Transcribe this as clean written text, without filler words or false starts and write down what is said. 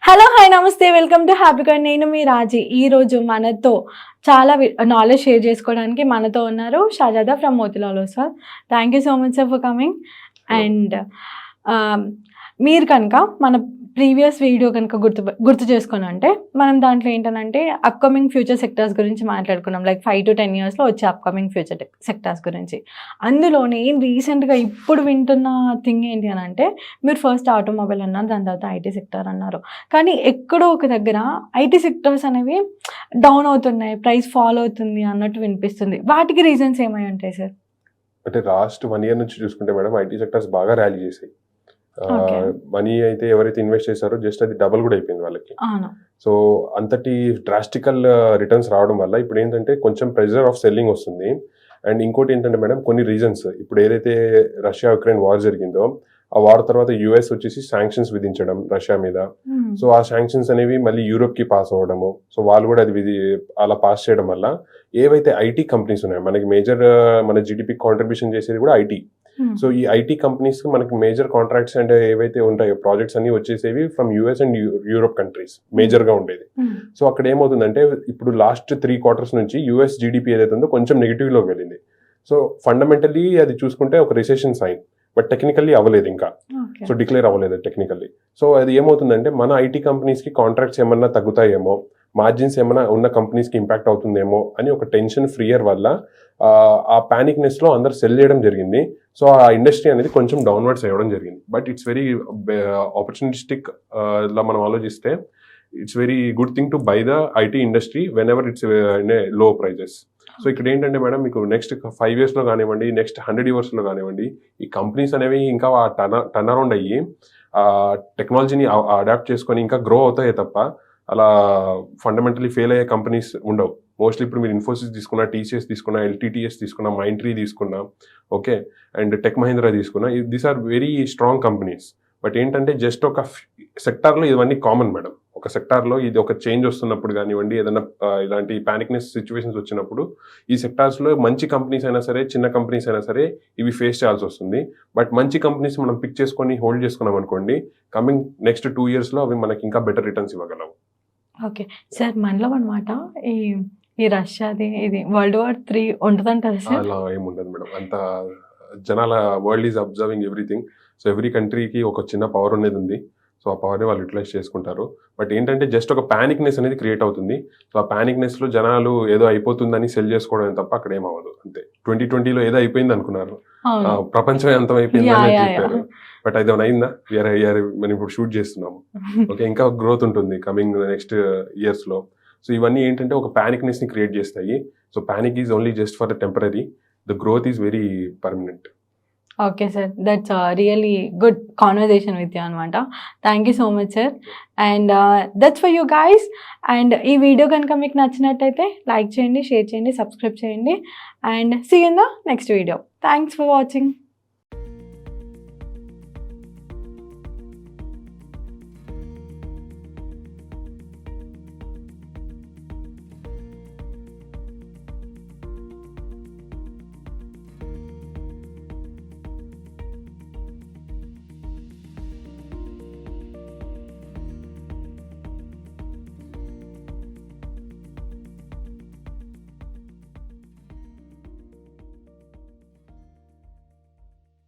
Hello hi నమస్తే welcome to హ్యాపీకాయిన్. నేను మీ రాజీ. ఈరోజు మనతో చాలా నాలెడ్జ్ షేర్ చేసుకోవడానికి మనతో ఉన్నారు Shahzada from Motilal Oswal. Thank you so much sir for coming. And మీరు కనుక మన ప్రీవియస్ వీడియో కనుక గుర్తు చేసుకుని అంటే మనం దాంట్లో ఏంటంటే అప్కమింగ్ ఫ్యూచర్ సెక్టార్స్ గురించి మాట్లాడుకున్నాం. లైక్ 5 to 10 yearsలో వచ్చే అప్కమింగ్ ఫ్యూచర్ సెక్టార్స్ గురించి. అందులోనే రీసెంట్గా ఇప్పుడు వింటున్న థింగ్ ఏంటి అని అంటే, మీరు ఫస్ట్ ఆటోమొబైల్ అన్నారు, దాని తర్వాత ఐటీ సెక్టార్ అన్నారు. కానీ ఎక్కడో ఒక దగ్గర ఐటీ సెక్టార్స్ అనేవి డౌన్ అవుతున్నాయి, ప్రైస్ ఫాల్ అవుతుంది అన్నట్టు వినిపిస్తుంది. వాటికి రీజన్స్ ఏమై ఉంటాయి సార్? అంటే లాస్ట్ 1 year నుంచి చూసుకుంటే మేడం ఐటీ సెక్టర్స్ బాగా ర్యాలీ చేసాయి. మనీ అయితే ఎవరైతే ఇన్వెస్ట్ చేశారో జస్ట్ అది డబుల్ కూడా అయిపోయింది వాళ్ళకి. సో అంతటి డ్రాస్టికల్ రిటర్న్స్ రావడం వల్ల ఇప్పుడు ఏంటంటే కొంచెం ప్రెజర్ ఆఫ్ సెల్లింగ్ వస్తుంది. అండ్ ఇంకోటి ఏంటంటే మేడం కొన్ని రీజన్స్, ఇప్పుడు ఏదైతే రష్యా యుక్రెయిన్ వార్ జరిగిందో ఆ వార్ తర్వాత యుఎస్ వచ్చేసి శాంక్షన్స్ విధించడం రష్యా మీద. సో ఆ శాంక్షన్స్ అనేవి మళ్ళీ యూరోప్ కి పాస్ అవ్వడము. సో వాళ్ళు కూడా అది అలా పాస్ చేయడం వల్ల ఏవైతే ఐటీ కంపెనీస్ ఉన్నాయో, మనకి మేజర్ మన జీడిపి కాంట్రిబ్యూషన్ చేసేది కూడా ఐటీ. సో ఈ ఐటీ కంపెనీస్ మనకి మేజర్ కాంట్రాక్ట్స్ అండ్ ఏవైతే ఉంటాయో ప్రాజెక్ట్స్ అన్ని వచ్చేసేవి from US and Europe countries major గా ఉండేది. సో అక్కడ ఏమవుతుందంటే ఇప్పుడు లాస్ట్ 3 quarters నుంచి యుఎస్ జీడిపి ఏదైతే ఉందో కొంచెం నెగిటివ్ లోకి వెళ్ళింది. సో ఫండమెంటల్లీ అది చూసుకుంటే ఒక రిసెషన్ సైన్, బట్ టెక్నికల్లీ అవ్వలేదు ఇంకా. సో డిక్లేర్ అవ్వలేదు టెక్నికల్లీ. సో అది ఏమవుతుందంటే మన ఐటీ కంపెనీస్ కి కాంట్రాక్ట్స్ ఏమన్నా తగ్గుతాయేమో, మార్జిన్స్ ఏమైనా ఉన్న కంపెనీస్ కి ఇంపాక్ట్ అవుతుందేమో అని ఒక టెన్షన్ ఫ్రీయర్ వల్ల ఆ పానిక్నెస్ లో అందరు సెల్ చేయడం జరిగింది. సో ఆ ఇండస్ట్రీ అనేది కొంచెం డౌన్వర్డ్స్ అవ్వడం జరిగింది. బట్ ఇట్స్ వెరీ ఆపర్చునిస్టిక్ లా మనం ఆలోచిస్తే it's very good thing to buy the IT industry when ever it's లో ప్రైజెస్. సో ఇక్కడ ఏంటంటే మేడం మీకు నెక్స్ట్ 5 years లో కానివ్వండి, నెక్స్ట్ 100 years లో కానివ్వండి, ఈ కంపెనీస్ అనేవి ఇంకా టర్న్ అరౌండ్ అయ్యి టెక్నాలజీని అడాప్ట్ చేసుకొని ఇంకా గ్రో అవుతాయి తప్ప అలా ఫండమెంటలీ ఫెయిల్ అయ్యే కంపెనీస్ ఉండవు. మోస్ట్లీ ఇప్పుడు మీరు ఇన్ఫోసిస్ తీసుకున్నా, టీసీఎస్ తీసుకున్నా, ఎల్టీటీఎస్ తీసుకున్నా, మైంట్రీ తీసుకున్నా, ఓకే, అండ్ టెక్ మహీంద్రా తీసుకున్నా, these are very strong companies. But ఏంటంటే జస్ట్ ఒక సెక్టార్లో ఇవన్నీ కామన్ మేడం. ఒక సెక్టార్లో ఇది ఒక చేంజ్ వస్తున్నప్పుడు కానివ్వండి, ఏదైనా ఇలాంటి పానిక్నెస్ సిచ్యువేషన్స్ వచ్చినప్పుడు ఈ సెక్టార్స్లో మంచి కంపెనీస్ అయినా సరే, చిన్న కంపెనీస్ అయినా సరే ఇవి ఫేస్ చేయాల్సి వస్తుంది. బట్ మంచి కంపెనీస్ మనం పిక్ చేసుకొని హోల్డ్ చేసుకున్నాం అనుకోండి, కమింగ్ నెక్స్ట్ 2 yearsలో అవి మనకి ఇంకా బెటర్ రిటర్న్స్ ఇవ్వగలవు. ఓకే సార్, మనలో అనమాట ఈ రష్యాది ఇది World War III ఉంటుందంటారు సార్? అలా ఏముండదు మేడం. అంత జనాల world is observing everything. So every కంట్రీకి ఒక చిన్న పవర్ అనేది ఉంది. సో ఆ పవర్ని వాళ్ళు యూటిలైజ్ చేసుకుంటారు. బట్ ఏంటంటే జస్ట్ ఒక పానిక్నెస్ అనేది క్రియేట్ అవుతుంది. సో ఆ పానిక్నెస్లో జనాలు ఏదో అయిపోతుందని సెల్ చేసుకోవడం తప్ప అక్కడ ఏమవ్వదు. అంతే. 2020లో ఏదో అయిపోయింది అనుకున్నారు, ప్రపంచం అంతం అయిపోయింది అని చెప్పారు. బట్ అది అయిందా? మనం ఇప్పుడు షూట్ చేస్తున్నాము. ఓకే, ఇంకా గ్రోత్ ఉంటుంది కమింగ్ నెక్స్ట్ ఇయర్స్లో. సో ఇవన్నీ ఏంటంటే ఒక పానిక్నెస్ని క్రియేట్ చేస్తాయి. So panic is only just for the temporary, the growth is very permanent. Okay sir, that's really good conversation with you అనమాట. Thank you so much sir. And that's for you guys. And ఈ video కనుక మీకు నచ్చినట్టయితే like చేయండి, share చేయండి, subscribe చేయండి. And see in the next video. Thanks for watching.